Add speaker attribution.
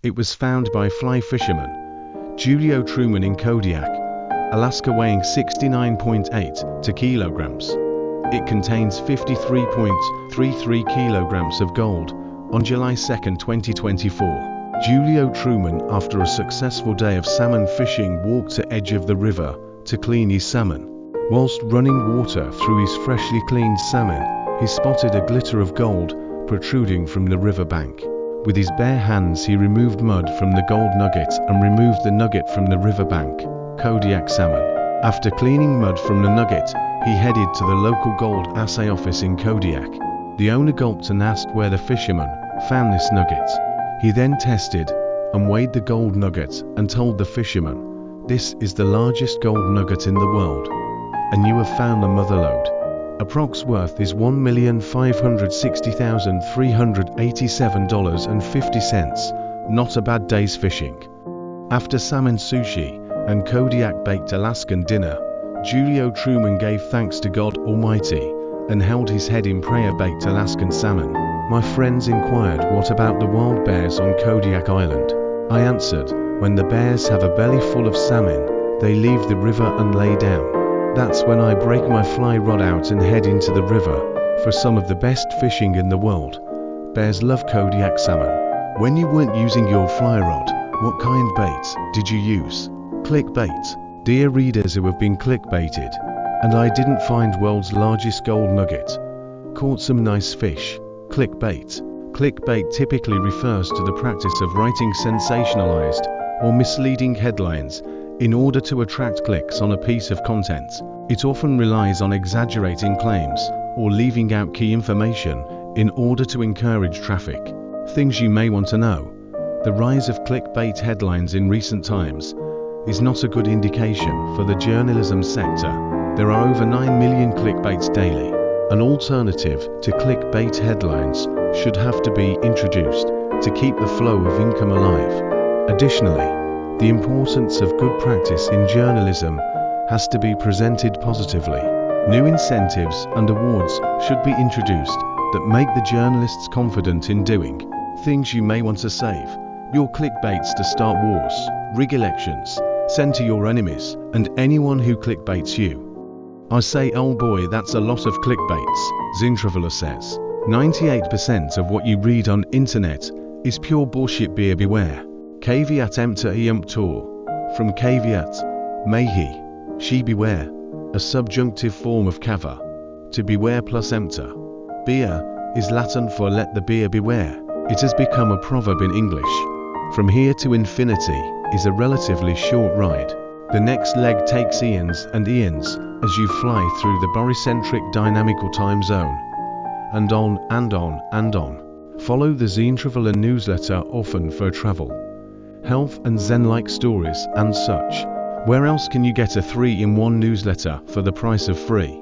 Speaker 1: It was found by fly fisherman Julio Truman in Kodiak, Alaska, weighing 69.8 kilograms. It contains 53.33 kilograms of gold. On July 2, 2024, Julio Truman, after a successful day of salmon fishing, walked to edge of the river to clean his salmon. Whilst running water through his freshly cleaned salmon, he spotted a glitter of gold protruding from the river bank. With his bare hands he removed mud from the gold nugget and removed the nugget from the river bank. Kodiak salmon. After cleaning mud from the nugget, he headed to the local gold assay office in Kodiak. The owner gulped and asked where the fisherman found this nugget. He then tested and weighed the gold nugget and told the fisherman, "This is the largest gold nugget in the world, and you have found the mother lode. Approx worth is $1,560,387.50. Not a bad day's fishing." After salmon sushi and Kodiak baked Alaskan dinner, Julio Truman gave thanks to God Almighty and held his head in prayer. Baked Alaskan salmon. My friends inquired, "What about the wild bears on Kodiak Island?" I answered, "When the bears have a belly full of salmon, they leave the river and lay down. That's when I break my fly rod out and head into the river for some of the best fishing in the world." Bears love Kodiak salmon. When you weren't using your fly rod, what kind bait did you use? Clickbait. Dear readers who have been clickbaited, and I didn't find world's largest gold nugget. Caught some nice fish. Clickbait. Clickbait typically refers to the practice of writing sensationalized or misleading headlines in order to attract clicks on a piece of content. It often relies on exaggerating claims or leaving out key information in order to encourage traffic. Things you may want to know. The rise of clickbait headlines in recent times is not a good indication for the journalism sector. There are over 9 million clickbaits daily. An alternative to clickbait headlines should have to be introduced to keep the flow of income alive. Additionally, the importance of good practice in journalism has to be presented positively. New incentives and awards should be introduced that make the journalists confident in doing things you may want to save your clickbaits to start wars, rig elections, send to your enemies, and anyone who clickbaits you. I say, oh boy, that's a lot of clickbaits, Zintravala says. 98% of what you read on internet is pure bullshit. Beer beware. Caveat emptor emptor. From caveat, may he, she beware, a subjunctive form of cava, to beware plus emptor. Beer is Latin for let the beer beware. It has become a proverb in English. From here to infinity is a relatively short ride. The next leg takes eons and eons as you fly through the barycentric dynamical time zone. And on and on and on. Follow the Zintravala newsletter often for travel, health and Zen-like stories and such. Where else can you get a 3-in-1 newsletter for the price of free?